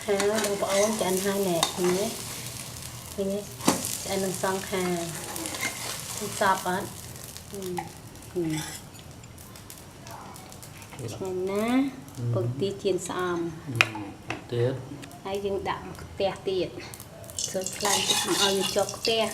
khá đồng bộ ôn cho anh hai nè nhé anh đừng xong khá sọp á này ná bột tí chiên xòm tiết hay dừng đậm tè tiệt rồi làm cho mình chọc tè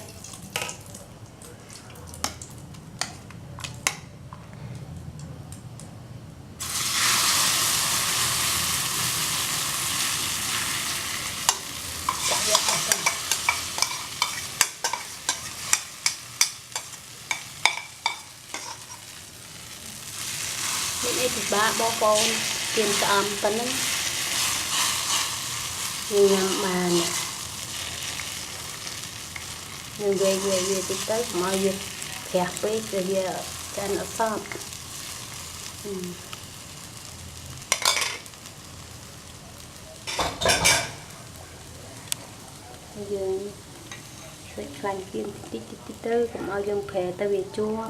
ini thì ba bó con tiền xòm tấn nhưng mà nhưng về thì tới mọi việc thẹt với giờ cho nó xòm giờ sẽ canh kim tí tư cũng ao dùng phè ta về chua